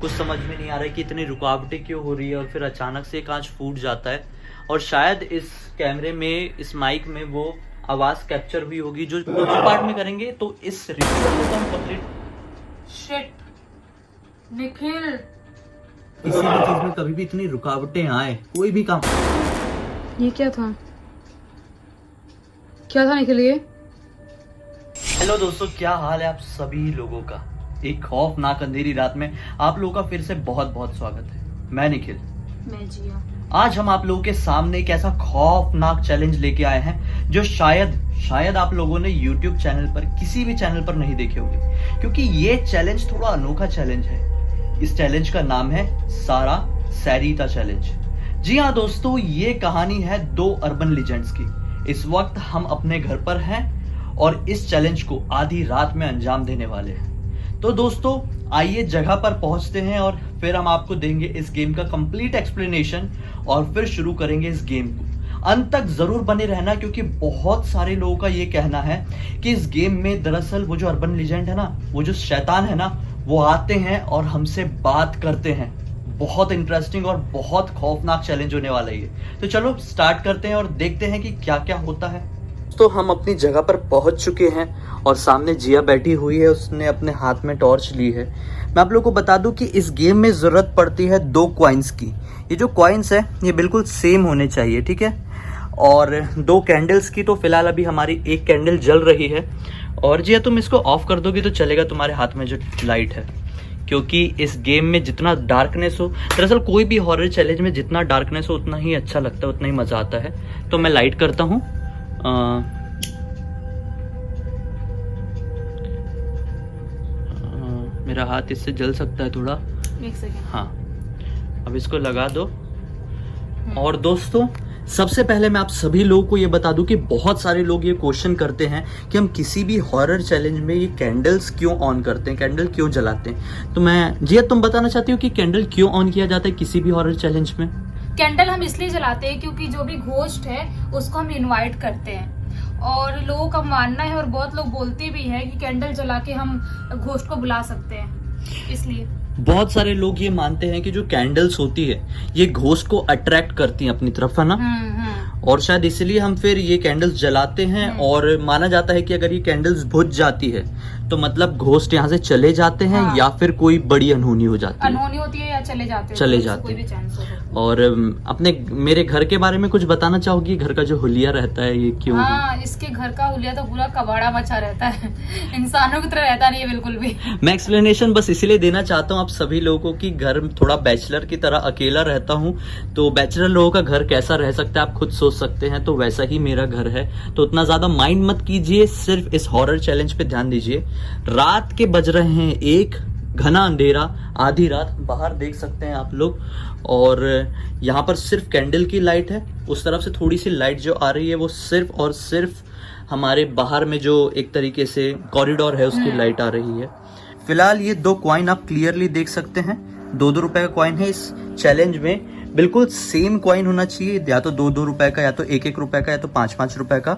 कुछ समझ में नहीं आ रहा है कि इतनी रुकावटें क्यों हो रही है और फिर अचानक से कांच फूट जाता है। और शायद इस कैमरे में, इस माइक में वो आवाज़ कैप्चर हुई होगी जो कुछ पार्ट में करेंगे। तो इस रिव्यू को हम कंप्लीट शिट निखिल, किसी भी चीज में कभी भी इतनी रुकावटें आए, कोई भी काम। ये क्या था? क्या था निखिल ये? हेलो दोस्तों, क्या हाल है आप सभी लोगों का। एक खौफनाक अंधेरी रात में आप लोगों का फिर से बहुत बहुत स्वागत है। मैं निखिल। मैं जिया। आज हम आप लोगों के सामने एक ऐसा खौफनाक चैलेंज लेके आए हैं जो शायद आप लोगों ने YouTube चैनल पर, किसी भी चैनल पर नहीं देखे होंगे, क्योंकि ये चैलेंज थोड़ा अनोखा चैलेंज है। इस चैलेंज का नाम है सारा सैरीता चैलेंज। जी हाँ दोस्तों, ये कहानी है दो अर्बन लीजेंड्स की। इस वक्त हम अपने घर पर हैं और इस चैलेंज को आधी रात में अंजाम देने वाले हैं। तो दोस्तों आइए जगह पर पहुंचते हैं और फिर हम आपको देंगे इस गेम का कंप्लीट एक्सप्लेनेशन और फिर शुरू करेंगे इस गेम को। अंत तक जरूर बने रहना, क्योंकि बहुत सारे लोगों का ये कहना है कि इस गेम में दरअसल वो जो अर्बन लीजेंड है ना, वो जो शैतान है ना, वो आते हैं और हमसे बात करते हैं। बहुत इंटरेस्टिंग और बहुत खौफनाक चैलेंज होने वाला है ये। तो चलो स्टार्ट करते हैं और देखते हैं कि क्या क्या होता है। तो हम अपनी जगह पर पहुंच चुके हैं और सामने जिया बैठी हुई है, उसने अपने हाथ में टॉर्च ली है। मैं आप लोगों को बता दूं कि इस गेम में ज़रूरत पड़ती है 2 कॉइन्स की। ये जो कॉइन्स है ये बिल्कुल सेम होने चाहिए, ठीक है। और 2 कैंडल्स की। तो फिलहाल अभी हमारी एक कैंडल जल रही है। और जिया तुम इसको ऑफ कर दोगी तो चलेगा, तुम्हारे हाथ में जो लाइट है, क्योंकि इस गेम में जितना डार्कनेस हो, दरअसल कोई भी हॉरर चैलेंज में जितना डार्कनेस हो उतना ही अच्छा लगता है, उतना ही मज़ा आता है। तो मैं लाइट करता हूँ। मेरा हाथ इससे जल सकता है थोड़ा। एक सेकेंड। हाँ, अब इसको लगा दो। और दोस्तों सबसे पहले मैं आप सभी लोगों को ये बता दूं कि बहुत सारे लोग ये क्वेश्चन करते हैं कि हम किसी भी हॉरर चैलेंज में ये कैंडल्स क्यों ऑन करते हैं, कैंडल क्यों जलाते हैं। तो मैं जिया, तुम बताना चाहती हो कि कैंडल क्यों ऑन किया जाता है किसी भी हॉरर चैलेंज में? कैंडल हम इसलिए जलाते हैं क्योंकि जो भी घोस्ट है उसको हम इनवाइट करते हैं, और लोगों का मानना है और बहुत लोग बोलते भी है कि कैंडल जला के हम घोस्ट को बुला सकते हैं, इसलिए। बहुत सारे लोग ये मानते हैं कि जो कैंडल्स होती है ये घोस्ट को अट्रैक्ट करती हैं अपनी तरफ, है ना। और शायद इसलिए हम फिर ये कैंडल्स जलाते हैं। और माना जाता है कि अगर ये कैंडल्स बुझ जाती है तो मतलब घोस्ट यहाँ से चले जाते हैं। हाँ। या फिर कोई बड़ी अनहोनी हो जाती है, अनहोनी होती है या चले जाते हैं, चले जाते कोई भी चांस हो। और अपने मेरे घर के बारे में कुछ बताना चाहोगी? घर का जो हुलिया रहता है ये क्यों? हाँ, इसके घर का हुलिया तो पूरा कबाड़ा मचा रहता है, इंसानों की तरह रहता नहीं है बिल्कुल भी। मैं एक्सप्लेनेशन बस इसलिए देना चाहता हूँ आप सभी लोगों को कि घर थोड़ा बैचलर की तरह अकेला रहता हूँ, तो बैचलर लोगों का घर कैसा रह सकता है आप खुद सोच सकते हैं। तो वैसा ही मेरा घर है, तो उतना ज्यादा माइंड मत कीजिए, सिर्फ इस हॉरर चैलेंज पे ध्यान दीजिए। रात के बज रहे हैं 1, घना अंधेरा, आधी रात, बाहर देख सकते हैं आप लोग। और यहाँ पर सिर्फ कैंडल की लाइट है। उस तरफ से थोड़ी सी लाइट जो आ रही है वो सिर्फ और सिर्फ हमारे बाहर में जो एक तरीके से कॉरिडोर है उसकी लाइट आ रही है। फिलहाल ये 2 कॉइन आप क्लियरली देख सकते हैं, 2-2 रुपए का कॉइन है। इस चैलेंज में बिल्कुल सेम कॉइन होना चाहिए, या तो 2-2 रुपए का, या तो 1-1 रुपए का, या तो 5-5 रुपए का।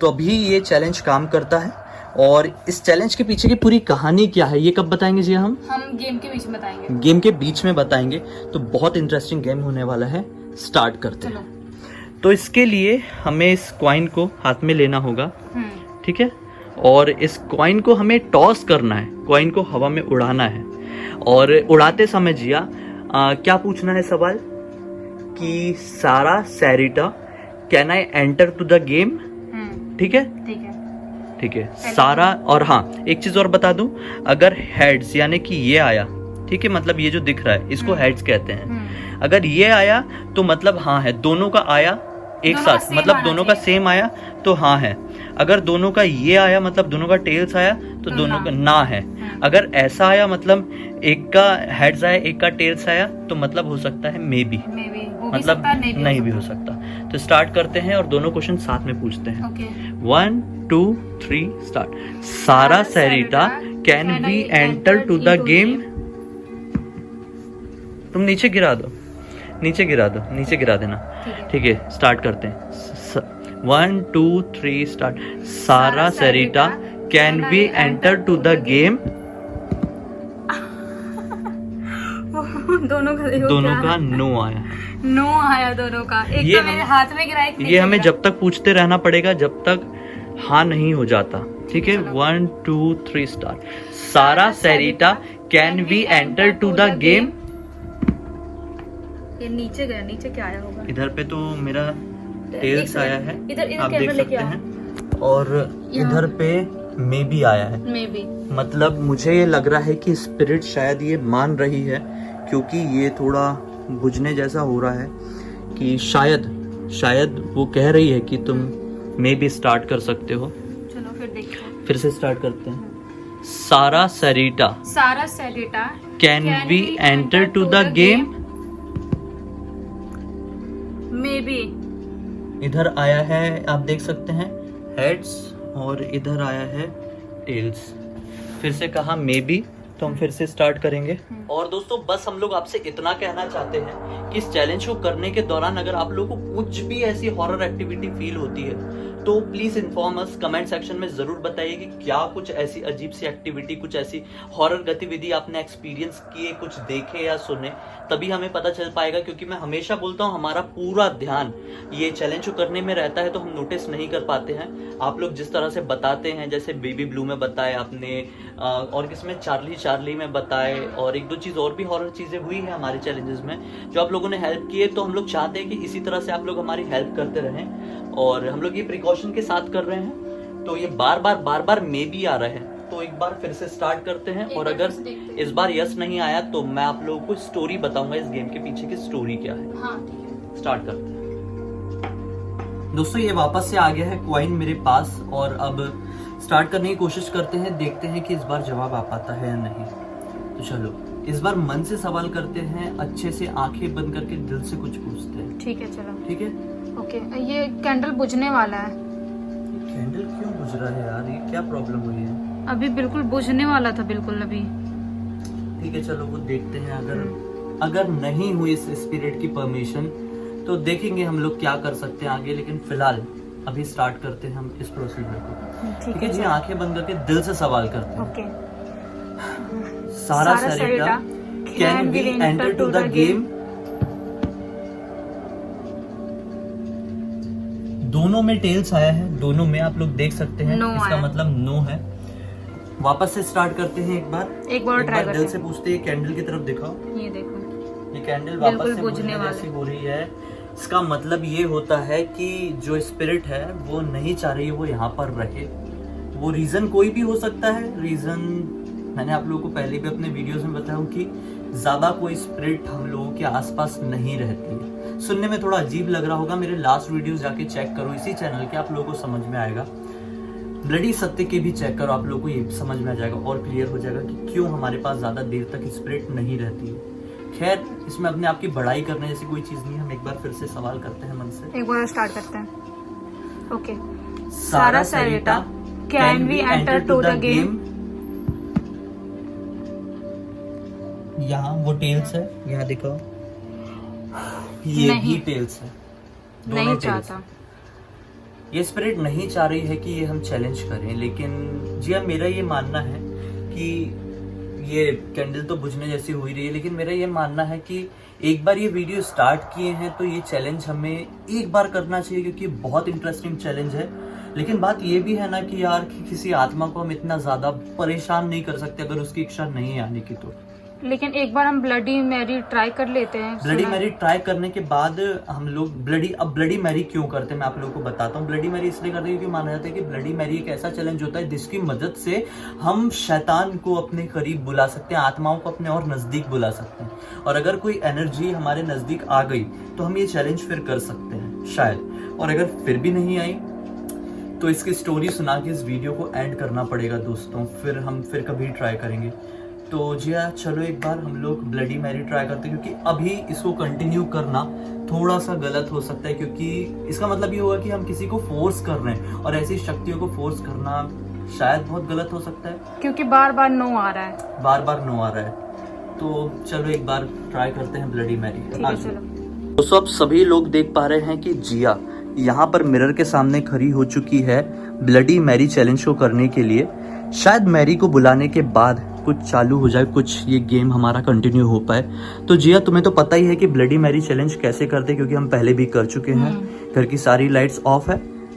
तो अभी ये चैलेंज काम करता है। और इस चैलेंज के पीछे की पूरी कहानी क्या है ये कब बताएंगे जी? हम गेम के बीच में बताएंगे। गेम के बीच में बताएंगे। तो बहुत इंटरेस्टिंग गेम होने वाला है, स्टार्ट करते हैं। तो इसके लिए हमें इस कॉइन को हाथ में लेना होगा, ठीक है। और इस कॉइन को हमें टॉस करना है, कॉइन को हवा में उड़ाना है। और उड़ाते समय जिया क्या पूछना है सवाल कि Sara Sarita can I enter to the game, ठीक है? ठीक है सारा। और हाँ, एक चीज और बता दूं, अगर हेड्स यानी कि ये आया, ठीक है, मतलब ये जो दिख रहा है इसको हेड्स कहते हैं। अगर ये आया तो मतलब हाँ है, दोनों का आया एक साथ, मतलब दोनों का सेम आया तो हाँ है। अगर दोनों का ये आया मतलब दोनों का टेल्स आया तो दोनों का ना है। अगर ऐसा आया मतलब एक का हेड्स आया एक का टेल्स आया तो मतलब हो सकता है मे बी, मतलब नहीं भी हो सकता। तो स्टार्ट करते हैं और दोनों क्वेश्चन साथ में पूछते हैं। 1 2 3 start. Sara Sarita can we enter to the game. तुम नीचे गिरा दो, नीचे गिरा देना, ठीक है। स्टार्ट करते हैं। 1 2 3 start. Sara Sarita can we enter to the game. दोनों का देखो दोनों क्या का है। नो आया। नो आया दोनों का। एक ये तो मेरे हाथ में गिरा, एक ये नीचे हमें गिरा। जब तक पूछते रहना पड़ेगा जब तक हाँ नहीं हो जाता। ठीक है, चलो। 1 2 3 start. Sara Sarita can we enter to the game. ये नीचे गया, नीचे क्या आया होगा? इधर पे तो मेरा एक टेल्स सेकंड, आया है, इधर आप देख कैमरा लेके सकते आओ। हैं, और यहाँ। इधर पे मे बी आया है। May be. मतलब मुझे ये लग रहा है कि स्पिरिट शायद ये मान रही है, क्योंकि ये थोड़ा बुझने जैसा हो रहा है कि शायद वो कह रही है कि तुम मे बी स्टार्ट कर सकते हो। चलो फिर देखो। फिर से स्टार्ट करते हैं। Sara Sarita Sara Sarita can we enter to the game. May be. इधर आया है, आप देख सकते हैं, हेड्स, और इधर आया है टेल्स। फिर से कहा मे बी, तो हम फिर से स्टार्ट करेंगे। और दोस्तों बस हम लोग आपसे इतना कहना चाहते हैं कि इस चैलेंज को करने के दौरान अगर आप लोगों को कुछ भी ऐसी हॉरर एक्टिविटी फील होती है तो please inform us. Comment section में जरूर बताइए कि क्या कुछ ऐसी अजीब सी एक्टिविटी, कुछ ऐसी हॉरर गतिविधि आपने एक्सपीरियंस किए, कुछ देखे या सुने, तभी हमें पता चल पाएगा। क्योंकि मैं हमेशा बोलता हूँ हमारा पूरा ध्यान ये चैलेंज को करने में रहता है, तो हम नोटिस नहीं कर पाते हैं। आप लोग जिस तरह से बताते हैं, जैसे बेबी ब्लू में बताए आपने, और किसमें चार्ली में बताए, और एक दो चीज और भी हॉरर चीजें हुई है हमारे चैलेंजेस में जो आप लोगों ने हेल्प किए। तो हम लोग चाहते हैं कि इसी तरह से आप लोग हमारी हेल्प करते रहें, और हम लोग ये प्रिकॉशन के साथ कर रहे हैं। तो ये बार बार मे भी आ रहा है, तो एक बार फिर से स्टार्ट करते हैं। और अगर इस बार यस नहीं आया तो मैं आप लोगों को स्टोरी बताऊंगा, इस गेम के पीछे की स्टोरी क्या है। हाँ ठीक है, स्टार्ट करते हैं। दोस्तों ये वापस से आ गया है कॉइन मेरे पास, और अब स्टार्ट करने की कोशिश करते हैं, देखते हैं कि इस बार जवाब आ पाता है या नहीं। तो चलो इस बार मन से सवाल करते हैं, अच्छे से आंखें बंद करके दिल से कुछ पूछते हैं। ठीक है चलो। ठीक है, ओके। ये कैंडल बुझने वाला है। कैंडल क्यों बुझ रहा है यार, ये क्या प्रॉब्लम हुई है? अभी बिल्कुल बुझने वाला था, बिल्कुल अभी। ठीक है चलो वो देखते हैं। अगर नहीं हुई इस स्पिरिट की परमिशन तो देखेंगे हम लोग क्या कर सकते हैं आगे, लेकिन फिलहाल अभी स्टार्ट करते हैं हम इस प्रोसीजर को। ठीक है जी, आंखें बंद करके दिल से सवाल करते हैं। Okay. Sara Sarita can we enter to the game. दोनों में टेल्स आया है, दोनों में आप लोग देख सकते हैं, No इसका आया। मतलब नो है। वापस से स्टार्ट करते हैं एक बार ट्राई करते दिल हैं। से पूछते हैं। कैंडल की तरफ दिखाओ, ये देखो, ये कैंडल बिल्कुल वापस से बुझने बुझने वाला जैसी हो रही है। इसका मतलब ये होता है कि जो स्पिरिट है वो नहीं चाह रही है वो यहाँ पर रहे। वो रीजन कोई भी हो सकता है। रीजन मैंने आप लोगों को पहले भी अपने वीडियोस में बताया हूँ कि ज्यादा कोई स्पिरिट हम लोगों के आसपास नहीं रहती है। सुनने में थोड़ा अजीब लग रहा होगा, मेरे लास्ट वीडियोस जाके चेक करो इसी चैनल के, आप लोगों को समझ में आएगा। ब्लडी सत्य के भी चेक करो, आप लोगों को ये समझ में आ जाएगा और क्लियर हो जाएगा कि क्यों हमारे पास ज्यादा देर तक स्पिरिट नहीं रहती है। खैर इसमें अपने आप की बड़ाई करने जैसी कोई चीज नहीं है। हम एक बार फिर से सवाल करते हैं मन से। एक बार स्टार्ट करते हैं। Okay. Sara Sarita can we enter to the game. यहाँ वो टेल्स है, यहाँ दिखाओ, ये नहीं। भी टेल्स है, दोनों नहीं tails चाहता। है। ये स्पिरिट नहीं चाह रही है कि ये हम चैलेंज करें, लेकिन जी हाँ मेरा ये मानना है कि ये कैंडल तो बुझने जैसी हो ही रही है, लेकिन मेरा ये मानना है कि एक बार ये वीडियो स्टार्ट किए हैं तो ये चैलेंज हमें एक बार करना चाहिए, क्योंकि बहुत इंटरेस्टिंग चैलेंज है। लेकिन बात ये भी है ना कि यार कि किसी आत्मा को हम इतना ज्यादा परेशान नहीं कर सकते अगर उसकी इच्छा नहीं आने की। तो लेकिन एक बार हम ब्लडी मैरी ट्राई कर लेते हैं। ब्लडी मैरी ट्राई करने के बाद हम लोग ब्लडी मैरी क्यों करते हैं मैं आप लोगों को बताता हूँ। ब्लडी मैरी इसलिए करते हैं क्योंकि माना जाता है कि ब्लडी मैरी एक ऐसा चैलेंज होता है जिसकी मदद से हम शैतान को अपने करीब बुला सकते हैं, आत्माओं को अपने और नजदीक बुला सकते हैं। और अगर कोई एनर्जी हमारे नजदीक आ गई तो हम ये चैलेंज फिर कर सकते हैं शायद। और अगर फिर भी नहीं आई तो इसकी स्टोरी सुना के इस वीडियो को एंड करना पड़ेगा दोस्तों, फिर कभी ट्राई करेंगे। तो जी हाँ चलो एक बार हम लोग ब्लडी मैरी ट्राई करते हैं, क्योंकि अभी इसको कंटिन्यू करना थोड़ा सा गलत हो सकता है, क्योंकि इसका मतलब ये होगा कि हम किसी को फोर्स कर रहे हैं, और ऐसी शक्तियों को फोर्स करना शायद बहुत गलत हो सकता है, क्योंकि बार बार नो आ रहा है। बार नो आ रहा है। तो चलो एक बार ट्राई करते हैं ब्लडी मैरी। ठीक है चलो। दोस्तों अब सभी लोग देख पा रहे हैं कि जिया यहाँ पर मिरर के सामने खड़ी हो चुकी है ब्लडी मैरी चैलेंज को करने के लिए। शायद मैरी को बुलाने के बाद कुछ चालू हो जाए, कुछ ये गेम हमारा कंटिन्यू हो पाए। तो जिया, तुम्हें तो पता ही है कि ब्लडी मैरी चैलेंज कैसे करते, क्योंकि हम पहले भी कर चुके हैं। घर की सारी लाइट्स ऑफ है,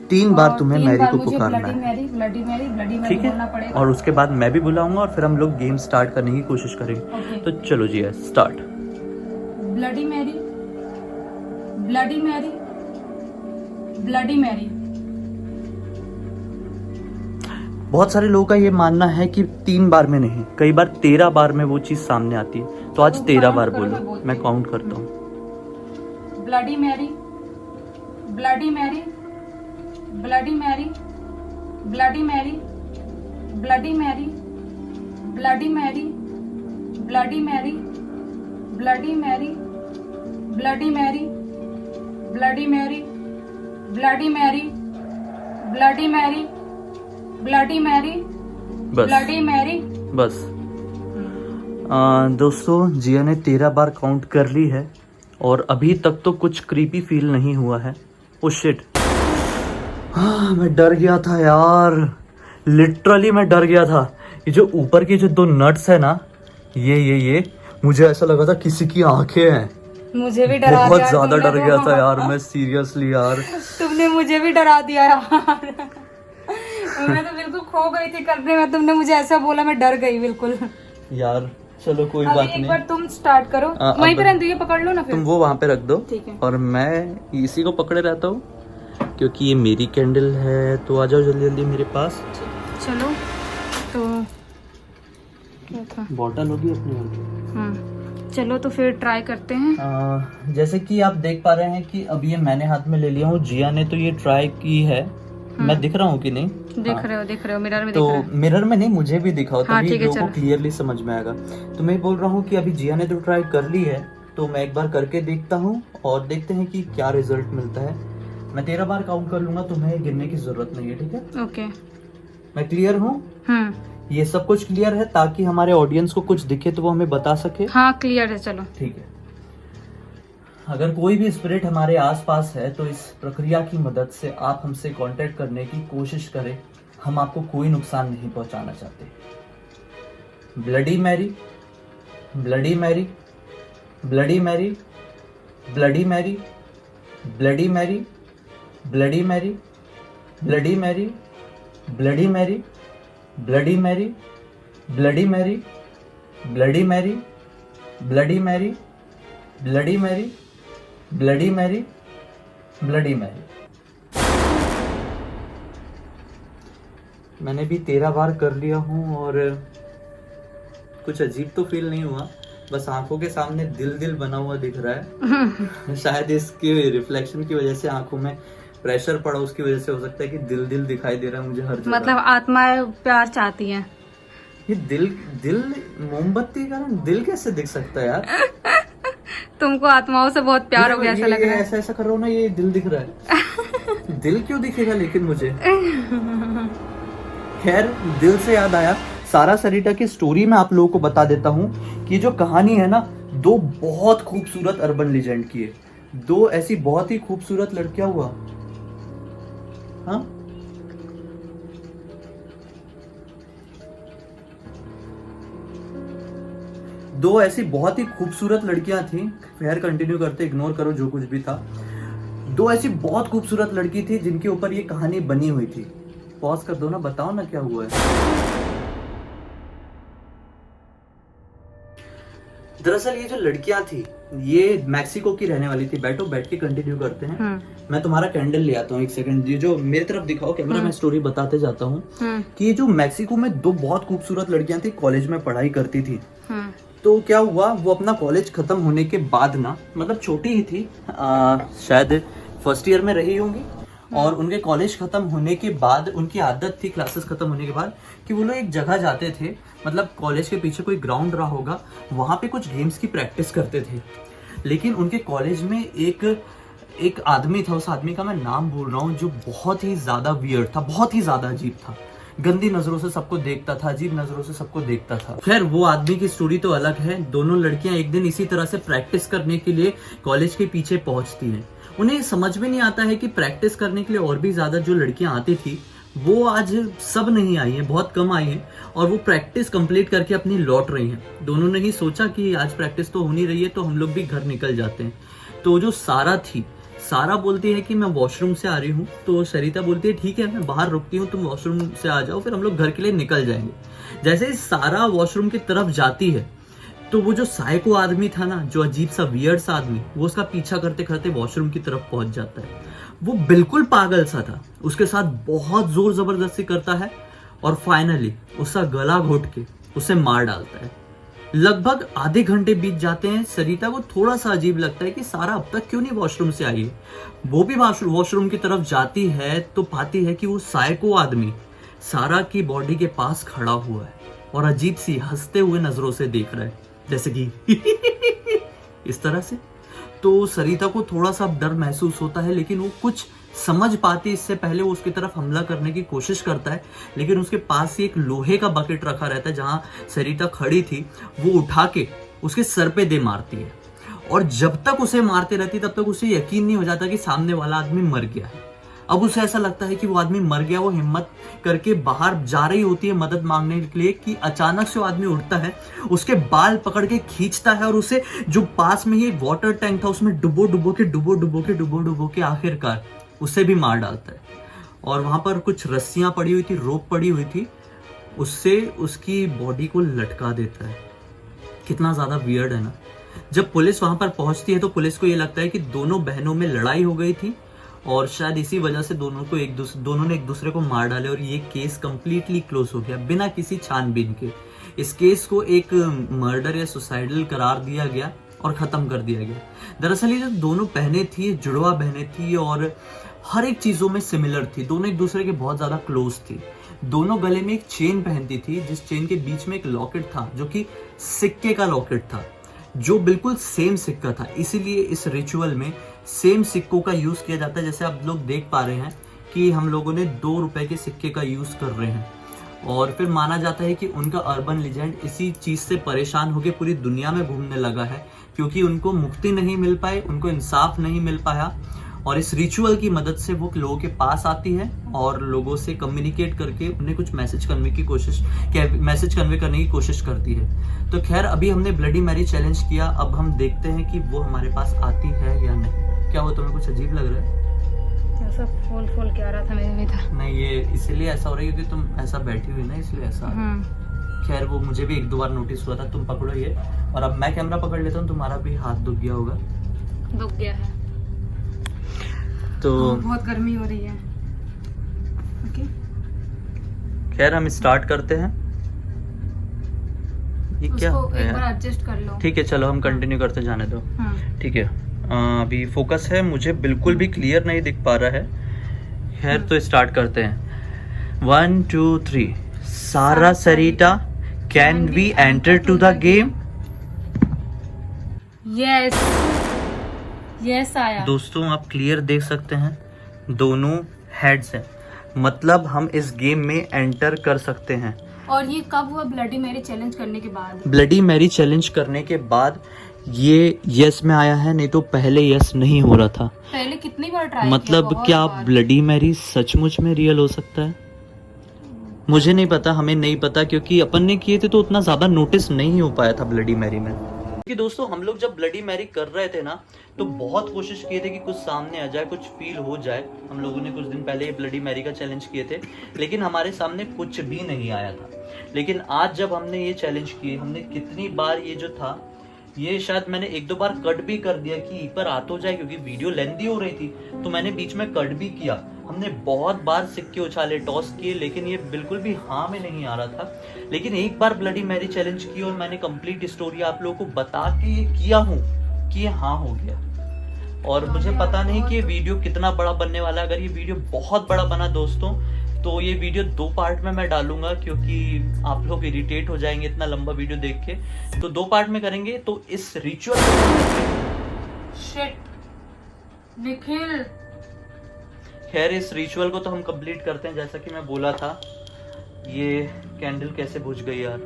3 बार तुम्हें मैरी को पुकारना है, ब्लडी मैरी ठीक है? बोलना पड़ेगा। और उसके बाद मैं भी बुलाऊंगा और फिर हम लोग गेम स्टार्ट करने की कोशिश करेंगे। तो चलो Jiya, start. Bloody Mary, bloody Mary, bloody Mary. बहुत सारे लोगों का ये मानना है कि 3 बार में नहीं, कई बार 13 बार में वो चीज सामने आती है। तो आज 13 बार बोलो, मैं काउंट करता हूँ। Bloody Mary, bloody Mary, bloody Mary, bloody Mary, bloody Mary, bloody Mary, bloody Mary, bloody Mary, bloody Mary, bloody Mary, bloody Mary, bloody Mary, bloody Mary, बस ब्लडी मैरी। बस दोस्तों, जिया ने 13 बार काउंट कर ली है और अभी तक तो कुछ क्रीपी फील नहीं हुआ है। ओ शिट, मैं डर गया था यार, लिटरली मैं डर गया था। ये जो ऊपर की जो 2 नट्स है ना, ये मुझे ऐसा लगा था किसी की आंखें हैं। मुझे भी डरा बहुत दिया ज्यादा तुमने डर तो। गया था यार मैं, सीरियसली यार। तुमने मुझे भी डरा दिया यार। मैं तो बिल्कुल खो गई थी करने में, तुमने मुझे ऐसा बोला, मैं डर गई बिल्कुल यार चलो कोई अभी बात एक नहीं, बार तुम स्टार्ट करो, वहीं पे रहने दो, ये पकड़ लो ना फिर। तुम वो वहां पे रख दो, ठीक है। और मैं इसी को पकड़े रहता हूँ क्योंकि ये मेरी कैंडल है। तो आ जाओ जल्दी जल्दी मेरे पास। चलो, तो क्या था, बॉटल होगी अपनी। चलो तो फिर ट्राई करते हैं। जैसे कि आप देख पा रहे हैं कि अब ये मैंने हाथ में ले लिया हूँ, जिया ने तो ये ट्राई की है। मैं दिख रहा हूँ कि नहीं? दिख रहे हो मिरर में, तो दिख रहा है। मिरर में नहीं, मुझे भी दिखाओ, हाँ, तभी ठीक है, लोगों को चलो। क्लियरली समझ में आएगा। तो मैं बोल रहा हूँ कि अभी जिया ने तो ट्राई कर ली है, तो मैं एक बार करके देखता हूँ और देखते हैं कि क्या रिजल्ट मिलता है। मैं 13 बार काउंट कर लूंगा, तुम्हें गिनने की जरूरत नहीं है, ठीक है? ओके। मैं क्लियर हूँ? ये सब कुछ क्लियर है ताकि हमारे ऑडियंस को कुछ दिखे तो वो हमें बता सके। हाँ क्लियर है, चलो ठीक है। अगर कोई भी स्पिरिट हमारे आसपास है तो इस प्रक्रिया की मदद से आप हमसे कांटेक्ट करने की कोशिश करें, हम आपको कोई नुकसान नहीं पहुंचाना चाहते। Bloody Mary, bloody Mary, bloody Mary, bloody Mary, bloody Mary, bloody Mary, bloody Mary, bloody Mary, bloody Mary, bloody Mary, bloody Mary, bloody Mary, bloody Mary, bloody Mary, bloody Mary. मैंने भी 13 बार कर लिया हूँ और कुछ अजीब तो फील नहीं हुआ, बस आंखों के सामने दिल दिल बना हुआ दिख रहा है। शायद इसके रिफ्लेक्शन की वजह से आंखों में प्रेशर पड़ा, उसकी वजह से हो सकता है कि दिल दिल दिखाई दे रहा है मुझे हर जगह। मतलब आत्माएं प्यार चाहती हैं। ये दिल मोमबत्ती का दिल कैसे दिख सकता है यार? तुमको आत्माओं से बहुत प्यार हो गया ऐसा लग रहा है। ऐसा कर रहा हूँ ना, ये दिल दिख रहा है। दिल क्यों दिखेगा लेकिन मुझे? खैर, दिल से याद आया, सारा सरिता की स्टोरी मैं आप लोगों को बता देता हूँ कि जो कहानी है ना, 2 बहुत खूबसूरत अर्बन लेजेंड की है। 2 ऐसी बहुत ही खूबसूरत लड़कियां हुआ, हाँ, दो ऐसी बहुत ही खूबसूरत लड़कियां थी। खैर कंटिन्यू करते, इग्नोर करो जो कुछ भी था। 2 ऐसी बहुत खूबसूरत लड़की थी जिनके ऊपर ये कहानी बनी हुई थी। पॉज कर दो ना, बताओ ना क्या हुआ है। दरअसल ये जो लड़कियां थी ये मैक्सिको की रहने वाली थी। बैठो, बैठ के कंटिन्यू करते हैं। मैं तुम्हारा कैंडल ले आता हूँ, एक सेकंड। ये जो मेरी तरफ दिखाओ कैमरा, मैं स्टोरी बताते जाता हूँ कि ये जो मैक्सिको में 2 बहुत खूबसूरत लड़कियां थी, कॉलेज में पढ़ाई करती थी। तो क्या हुआ, वो अपना कॉलेज खत्म होने के बाद ना, मतलब छोटी ही थी, शायद फर्स्ट ईयर में रही होंगी, और उनके कॉलेज खत्म होने के बाद उनकी आदत थी, क्लासेस खत्म होने के बाद, कि वो लोग एक जगह जाते थे, मतलब कॉलेज के पीछे कोई ग्राउंड रहा होगा, वहां पे कुछ गेम्स की प्रैक्टिस करते थे। लेकिन उनके कॉलेज में एक आदमी था, उस आदमी का मैं नाम भूल रहा हूँ, जो बहुत ही ज्यादा वियर्ड था, बहुत ही ज्यादा अजीब था, गंदी नजरों से सबको देखता था, अजीब नजरों से सबको देखता था। खैर, वो आदमी की स्टोरी तो अलग है। दोनों लड़कियां एक दिन इसी तरह से प्रैक्टिस करने के लिए कॉलेज के पीछे पहुंचती हैं। उन्हें समझ में नहीं आता है कि प्रैक्टिस करने के लिए और भी ज्यादा जो लड़कियां आती थी वो आज सब नहीं आई है, बहुत कम आई है, और वो प्रैक्टिस कंप्लीट करके अपनी लौट रही हैं। दोनों ने ही सोचा कि आज प्रैक्टिस तो हो नहीं रही है तो हम लोग भी घर निकल जाते हैं। तो जो सारा थी, सारा बोलती है कि मैं वॉशरूम से आ रही हूँ, तो सरिता बोलती है ठीक है मैं बाहर रुकती हूँ, तुम वॉशरूम से आ जाओ, फिर हम लोग घर के लिए निकल जाएंगे। जैसे ही सारा वॉशरूम की तरफ जाती है तो वो जो साइको आदमी था ना, जो अजीब सा वियर्ड सा आदमी, वो उसका पीछा करते करते वॉशरूम की तरफ पहुंच जाता है। वो बिल्कुल पागल सा था, उसके साथ बहुत जोर जबरदस्ती करता है और फाइनली उसका गला घोट के उसे मार डालता है। लगभग आधे घंटे बीत जाते हैं। सरिता को थोड़ा सा अजीब लगता है कि सारा अब तक क्यों नहीं वॉशरूम से आई है। वो भी वॉशरूम की तरफ जाती है तो पाती है कि वो साइको आदमी सारा की बॉडी के पास खड़ा हुआ है और अजीब सी हंसते हुए नजरों से देख रहा है, जैसे कि इस तरह से। तो सरिता को थोड़ा सा डर महसूस होता है, लेकिन वो कुछ समझ पाती इससे पहले वो उसकी तरफ हमला करने की कोशिश करता है, लेकिन उसके पास ही एक लोहे का बकेट रखा रहता है जहां सरिता खड़ी थी, वो उठा के उसके सर पे दे मारती है। और जब तक उसे मारते रहती तब तक उसे यकीन नहीं हो जाता कि सामने वाला आदमी मर गया है। अब उसे ऐसा लगता है कि वो आदमी मर गया। वो हिम्मत करके बाहर जा रही होती है मदद मांगने के लिए कि अचानक से वो आदमी उठता है, उसके बाल पकड़ के खींचता है और उसे जो पास में ही एक वाटर टैंक था उसमें डुबो के आखिरकार उसे भी मार डालता है। और वहां पर कुछ रस्सियां पड़ी हुई थी, रोप पड़ी हुई थी, उससे उसकी बॉडी को लटका देता है। कितना ज्यादा वियर्ड है ना। जब पुलिस वहां पर पहुंचती है तो पुलिस को ये लगता है कि दोनों बहनों में लड़ाई हो गई थी और शायद इसी वजह से दोनों ने एक दूसरे को मार डाले और ये केस कंप्लीटली क्लोज हो गया बिना किसी छानबीन के। इस केस को एक मर्डर या सुसाइडल करार दिया गया और खत्म कर दिया गया। दरअसल ये जो दोनों बहनें थी, जुड़वा बहनें थी और हर एक चीजों में सिमिलर थी। दोनों एक दूसरे के बहुत ज्यादा क्लोज थी। दोनों गले में एक चेन पहनती थी, जिस चेन के बीच में एक लॉकेट था जो कि सिक्के का लॉकेट था, जो बिल्कुल सेम सिक्का था। इसीलिए इस रिचुअल में सेम सिक्कों का यूज किया जाता है। जैसे आप लोग देख पा रहे हैं कि हम लोगों ने 2 रुपए के सिक्के का यूज कर रहे हैं। और फिर माना जाता है कि उनका अर्बन लेजेंड इसी चीज से परेशान होकर पूरी दुनिया में घूमने लगा है, क्योंकि उनको मुक्ति नहीं मिल पाई, उनको इंसाफ नहीं मिल पाया। और इस रिचुअल की मदद से वो लोगों के पास आती है और लोगों से कम्युनिकेट करके उन्हें कुछ मैसेज कन्वे करने की कोशिश करती है। तो खैर अभी हमने ब्लडी मैरी चैलेंज किया, अब हम देखते हैं कि वो हमारे पास आती है या नहीं। क्या वो तुम्हें कुछ अजीब लग रहा है? ऐसा फोल के आ रहा था मेरे भी था। नहीं, ये इसीलिए ऐसा हो रहा है क्योंकि तुम ऐसा बैठी हुई ना, इसलिए ऐसा। खैर वो मुझे भी 1-2 बार नोटिस हुआ था। तुम पकड़ो ये, और अब मैं कैमरा पकड़ लेता हूँ। तुम्हारा भी हाथ दुख गया होगा। दुख गया है तो बहुत गर्मी हो रही है। ओके, खैर हम स्टार्ट करते हैं। ये क्या है? एक बार एडजस्ट कर लो। ठीक है, चलो हम कंटिन्यू करते जाने दो। ठीक है, अभी फोकस है, मुझे बिल्कुल भी क्लियर नहीं दिख पा रहा है। खैर तो स्टार्ट करते हैं। 1 2 3। Sara Sarita, can we enter to the game? Yes yes आया। दोस्तों आप क्लियर देख सकते हैं, दोनों हेड्स हैं, मतलब हम इस गेम में एंटर कर सकते हैं। और ये कब हुआ? ब्लडी मैरी चैलेंज करने के बाद। ब्लडी मैरी चैलेंज करने के बाद ये यस में आया है, नहीं तो पहले यस नहीं हो रहा था। पहले कितनी बार ट्राई मतलब किया, क्या बार। ब्लडी मैरी सचमुच में रियल हो सकता है? मुझे नहीं पता, हमें नहीं पता, क्योंकि अपन ने किए थे तो उतना ज्यादा नोटिस नहीं हो पाया था ब्लडी मैरी में। क्योंकि दोस्तों हम लोग जब ब्लडी मैरी कर रहे थे ना, तो बहुत कोशिश किए थे कि कुछ सामने आ जाए, कुछ फील हो जाए। हम लोगों ने कुछ दिन पहले ब्लडी मैरी का चैलेंज किए थे, लेकिन हमारे सामने कुछ भी नहीं आया था। लेकिन आज जब हमने ये चैलेंज किए, हमने कितनी बार ये जो था, ये शायद मैंने 1-2 बार कट भी कर दिया कि एक बार आ तो जाए, क्योंकि वीडियो लेंथी हो रही थी, तो मैंने बीच में कट भी किया। हमने बहुत बार सिक्के उछाले, टॉस किए, लेकिन ये बिल्कुल भी हाँ में नहीं आ रहा था। लेकिन एक बार ब्लडी मैरी चैलेंज की और मैंने कंप्लीट स्टोरी आप लोगों को बता के ये किया हूँ कि ये हाँ हो गया। और मुझे पता नहीं कि ये वीडियो कितना बड़ा बनने वाला है। अगर ये वीडियो बहुत बड़ा बना दोस्तों, तो ये वीडियो 2 पार्ट में मैं डालूंगा, क्योंकि आप लोग इरिटेट हो जाएंगे इतना लंबा वीडियो देख के। तो 2 पार्ट में करेंगे। तो इस रिचुअल निखिल, खैर इस रिचुअल को तो हम कंप्लीट करते हैं। जैसा कि मैं बोला था, ये कैंडल कैसे बुझ गई यार।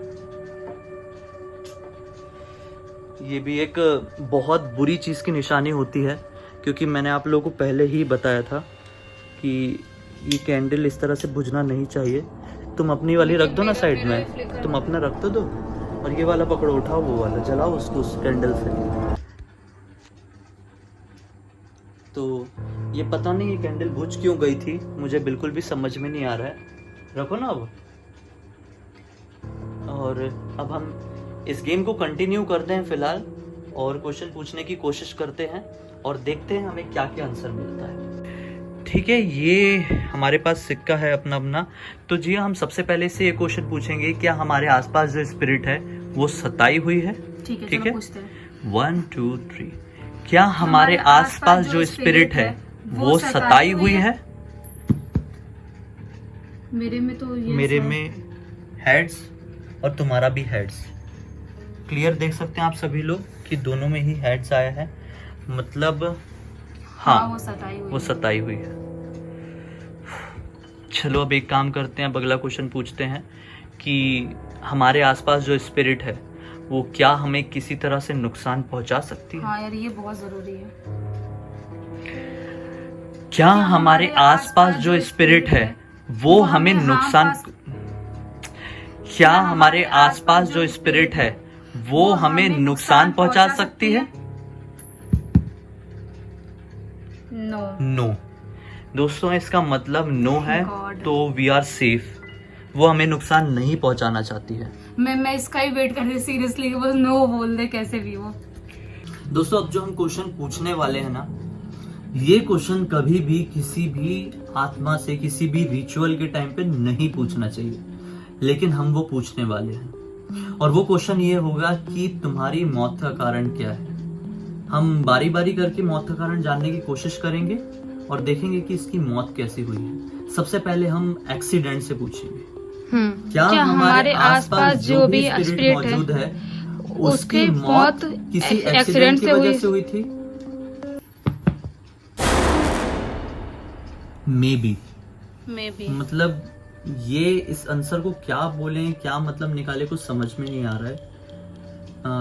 ये भी एक बहुत बुरी चीज की निशानी होती है, क्योंकि मैंने आप लोगों को पहले ही बताया था कि ये कैंडल इस तरह से बुझना नहीं चाहिए। तुम अपनी वाली रख दो ना साइड में, तुम अपना रख तो दो और ये वाला पकड़ो, उठाओ वो वाला, जलाओ उसको उस कैंडल से। तो ये पता नहीं ये कैंडल बुझ क्यों गई थी, मुझे बिल्कुल भी समझ में नहीं आ रहा है। रखो ना अब। और अब हम इस गेम को कंटिन्यू करते हैं फिलहाल और क्वेश्चन पूछने की कोशिश करते हैं और देखते हैं हमें क्या क्या आंसर मिलता है। ठीक है, ये हमारे पास सिक्का है अपना अपना। तो जी हम सबसे पहले से ये क्वेश्चन पूछेंगे, क्या हमारे आसपास जो स्पिरिट है वो सताई हुई है? ठीक है, 1 2 3। क्या हमारे आसपास जो स्पिरिट है वो सताई हुई है? मेरे में तो ये मेरे में हेड्स और तुम्हारा भी हेड्स। क्लियर देख सकते हैं आप सभी लोग कि दोनों में ही हेड्स आया है, मतलब हाँ वो सताई हुई है। चलो अब एक काम करते हैं, अब अगला क्वेश्चन पूछते हैं कि हमारे आसपास जो स्पिरिट है वो क्या हमें किसी तरह से नुकसान पहुंचा सकती है? हाँ यार, ये बहुत जरूरी है। क्या हमारे आसपास जो स्पिरिट है वो हमें नुकसान, क्या हमारे आसपास जो स्पिरिट है वो हमें नुकसान पहुंचा सकती है? नो। दोस्तों इसका मतलब नो है, तो वी आर सेफ। वो हमें नुकसान नहीं पहुंचाना चाहती है। मैं इसका ही वेट कर रही सीरियसली, बस नो बोल दे कैसे भी वो। दोस्तों अब जो हम क्वेश्चन पूछने वाले हैं ना, ये क्वेश्चन कभी भी किसी भी आत्मा से किसी भी रिचुअल के टाइम पे नहीं पूछना चाहिए, लेकिन हम वो पूछने वाले हैं। और वो क्वेश्चन ये होगा कि तुम्हारी मौत का कारण क्या है। हम बारी बारी करके मौत का कारण जानने की कोशिश करेंगे और देखेंगे कि इसकी मौत कैसी हुई है। सबसे पहले हम एक्सीडेंट से पूछेंगे, क्या हमारे आसपास जो भी स्पिरिट मौजूद है उसकी मौत किसी एक्सीडेंट की वजह से हुई थी? May be. मतलब ये इस आंसर को क्या बोलें, क्या मतलब निकाले, कुछ समझ में नहीं आ रहा है।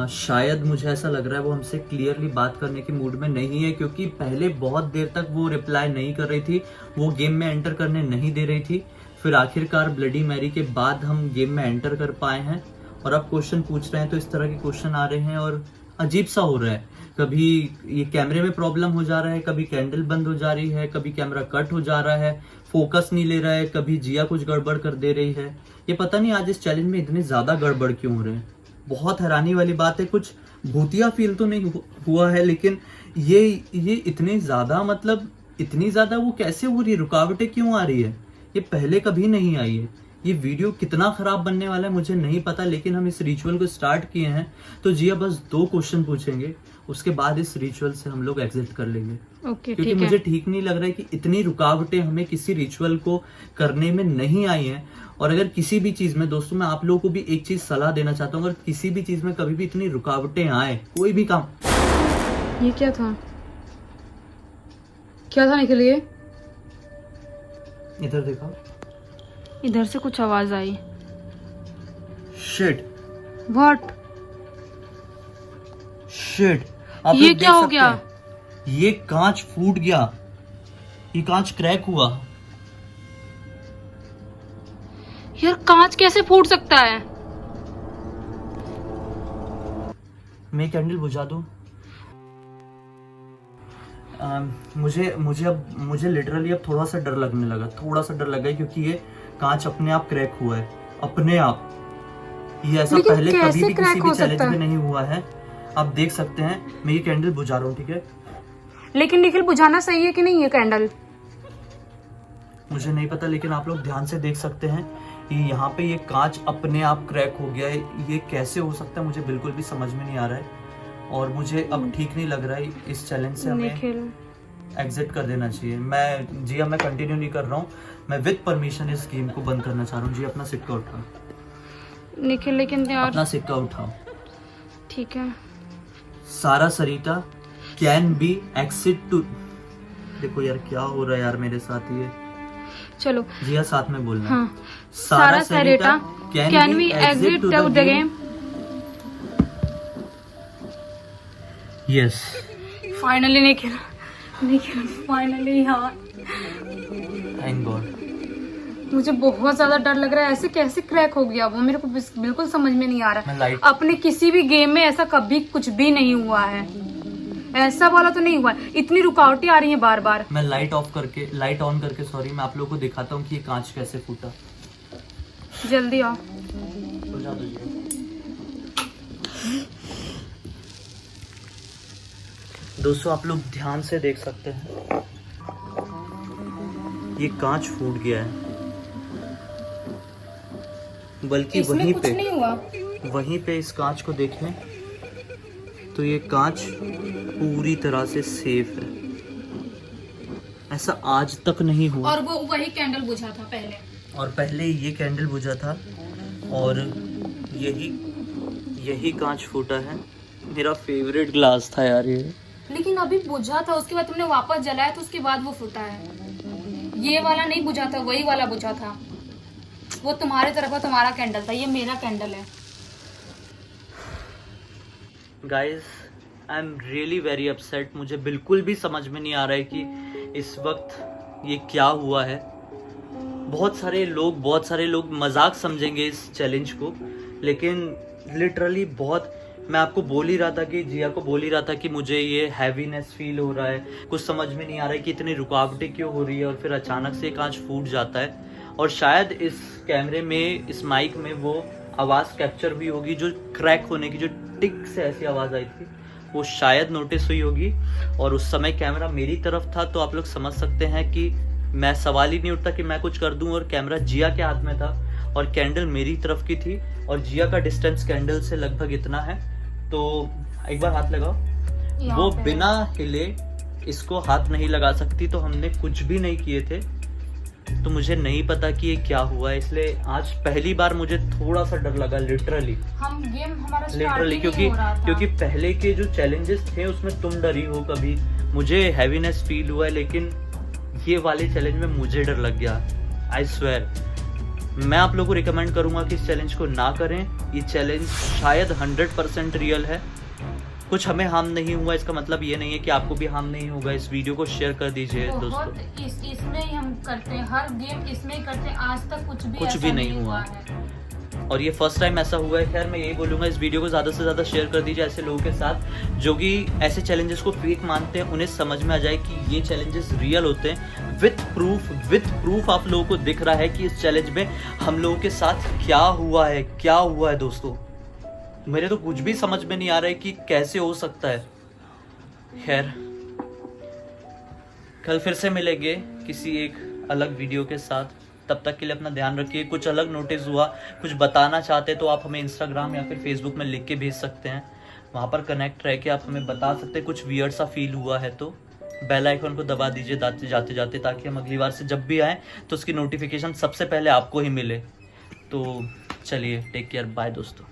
शायद मुझे ऐसा लग रहा है वो हमसे क्लियरली बात करने के मूड में नहीं है, क्योंकि पहले बहुत देर तक वो रिप्लाई नहीं कर रही थी, वो गेम में एंटर करने नहीं दे रही थी। फिर आखिरकार ब्लडी मैरी के बाद हम गेम में एंटर कर पाए हैं और अब क्वेश्चन पूछ रहे हैं तो इस तरह के क्वेश्चन आ रहे हैं और अजीब सा हो रहा है। कभी ये कैमरे में प्रॉब्लम हो जा रहा है, कभी कैंडल बंद हो जा रही है, कभी कैमरा कट हो जा रहा है, फोकस नहीं ले रहा है, कभी जिया कुछ गड़बड़ कर दे रही है। ये पता नहीं आज इस चैलेंज में इतने ज्यादा गड़बड़ क्यों हो रहे हैं। बहुत हैरानी वाली बात है, कुछ भूतिया फील तो नहीं हुआ है, लेकिन ये इतने ज्यादा, मतलब इतनी ज्यादा वो कैसे हो रही है, रुकावटें क्यों आ रही है, ये पहले कभी नहीं आई है। ये वीडियो कितना खराब बनने वाला है मुझे नहीं पता, लेकिन हम इस रिचुअल को स्टार्ट किए हैं तो जिया बस 2 क्वेश्चन पूछेंगे, उसके बाद इस रिचुअल से हम लोग एग्जिट कर लेंगे। क्योंकि मुझे ठीक नहीं लग रहा है कि इतनी रुकावटें हमें किसी रिचुअल को करने में नहीं आई हैं। और अगर किसी भी चीज में, दोस्तों मैं आप लोगों को भी एक चीज सलाह देना चाहता हूँ, अगर किसी भी चीज में कभी भी इतनी रुकावटें आए, कोई भी काम। ये क्या था, क्या था निकल ये? इधर देखो, इधर से कुछ आवाज आई। शिट, व्हाट, शिट, ये क्या हो गया? ये कांच फूट गया, ये कांच क्रैक हुआ। यार कांच कैसे फूट सकता है? मैं कैंडल बुझा दूं? मुझे लिटरली अब थोड़ा सा डर लगने लगा, थोड़ा सा डर लगा, क्योंकि ये कांच अपने आप क्रैक हुआ है, अपने आप। ये ऐसा पहले कभी भी किसी भी चैलेंज में नहीं हुआ है। आप देख सकते हैं, मैं ये कैंडल बुझा रहा हूँ, ठीक है? लेकिन निखिल बुझाना सही है कि नहीं ये कैंडल? मुझे नहीं पता, लेकिन आप लोग ध्यान से देख सकते हैं कि यहाँ पे ये कांच अपने आप क्रैक हो गया है। ये कैसे हो सकता है मुझे बिल्कुल भी समझ में नहीं आ रहा है, और मुझे अब ठीक नहीं लग रहा है। इस चैलेंज से हमें एग्जिट कर देना चाहिए। मैं कंटिन्यू नहीं कर रहा हूँ, मैं विद परमिशन इस गेम को बंद करना चाह रहा हूँ। जी अपना सिक्का उठाओ निखिल, लेकिन यार अपना सिक्का उठाओ। ठीक है। सारा Sarita can B exit to, देखो यार क्या हो रहा है यार मेरे साथ, ये चलो जिया साथ में बोलना। हाँ। Sara Sarita can be exit to the game? Yes, finally Nikhil finally, हाँ थैंक गॉड। मुझे बहुत ज्यादा डर लग रहा है, ऐसे कैसे क्रैक हो गया वो, मेरे को बिल्कुल समझ में नहीं आ रहा है। अपने किसी भी गेम में ऐसा कभी कुछ भी नहीं हुआ है, ऐसा वाला तो नहीं हुआ है। इतनी रुकावटें आ रही हैं बार बार। मैं लाइट ऑन करके सॉरी, मैं आप लोगों को दिखाता हूँ कि ये कांच कैसे फूटा। जल्दी आओ। बुझा दीजिए। दोस्तों आप लोग ध्यान से देख सकते हैं, ये कांच फूट गया है, बल्कि वहीं पे इस कांच को देखें तो ये कांच पूरी तरह से सेफ है। ऐसा आज तक नहीं हुआ। और वो वही कैंडल बुझा था पहले, और पहले ये कैंडल बुझा था और यही कांच फूटा है। मेरा फेवरेट ग्लास था यार ये, लेकिन अभी बुझा था, उसके बाद तुमने वापस जलाया तो उसके बाद वो फूटा है। ये वाला नहीं बुझा था, वही वाला बुझा था। वो तुम्हारी तरफ का तुम्हारा कैंडल था, ये मेरा कैंडल है। Guys I am really very upset. मुझे बिल्कुल भी समझ में नहीं आ रहा है कि इस वक्त ये क्या हुआ है। बहुत सारे लोग मजाक समझेंगे इस चैलेंज को, लेकिन लिटरली बहुत, मैं आपको बोल ही रहा था कि जिया को बोल ही रहा था कि मुझे ये हैवीनेस फील हो रहा है, कुछ समझ में नहीं आ रहा है कि इतनी रुकावटें क्यों हो रही है, और फिर अचानक से कांच फूट जाता है। और शायद इस कैमरे में, इस माइक में वो आवाज़ कैप्चर हुई होगी, जो क्रैक होने की, जो टिक से ऐसी आवाज़ आई थी, वो शायद नोटिस हुई होगी। और उस समय कैमरा मेरी तरफ था, तो आप लोग समझ सकते हैं कि मैं, सवाल ही नहीं उठता कि मैं कुछ कर दूं। और कैमरा जिया के हाथ में था और कैंडल मेरी तरफ की थी, और जिया का डिस्टेंस कैंडल से लगभग इतना है। तो एक बार हाथ लगाओ। वो बिना हिले इसको हाथ नहीं लगा सकती, तो हमने कुछ भी नहीं किए थे। तो मुझे नहीं पता कि ये क्या हुआ है, इसलिए आज पहली बार मुझे थोड़ा सा डर लगा लिटरली, क्योंकि पहले के जो चैलेंजेस थे उसमें तुम डरी हो, कभी मुझे हैवीनेस फील हुआ है, लेकिन ये वाले चैलेंज में मुझे डर लग गया। आई स्वेयर, मैं आप लोगों को रिकमेंड करूंगा कि इस चैलेंज को ना करें। ये चैलेंज शायद 100% रियल है। कुछ हमें हार्म नहीं हुआ, इसका मतलब ये नहीं है कि आपको भी हार्म नहीं होगा। इस वीडियो को शेयर कर दीजिए दोस्तों। इसमें ही हम करते हैं, हर गेम इसमें ही करते हैं, आज तक कुछ भी नहीं हुआ है। और ये फर्स्ट टाइम ऐसा हुआ है। खैर मैं यही बोलूंगा, इस वीडियो को ज़्यादा से ज़्यादा शेयर कर दीजिए ऐसे लोगों के साथ जो कि ऐसे चैलेंजेस को फेक मानते हैं। उन्हें समझ में आ जाए कि ये चैलेंजेस रियल होते हैं। विथ प्रूफ आप लोगों को दिख रहा है कि इस चैलेंज में हम लोगों के साथ क्या हुआ है दोस्तों। मेरे तो कुछ भी समझ में नहीं आ रहा है कि कैसे हो सकता है। खैर कल फिर से मिलेंगे किसी एक अलग वीडियो के साथ। तब तक के लिए अपना ध्यान रखिए। कुछ अलग नोटिस हुआ, कुछ बताना चाहते तो आप हमें इंस्टाग्राम या फिर फेसबुक में लिख के भेज सकते हैं। वहाँ पर कनेक्ट रह के आप हमें बता सकते हैं कुछ वियर्ड सा फील हुआ है तो। बेल आइकन को दबा दीजिए जाते जाते, ताकि हम अगली बार से जब भी आएँ तो उसकी नोटिफिकेशन सबसे पहले आपको ही मिले। तो चलिए, टेक केयर, बाय दोस्तों।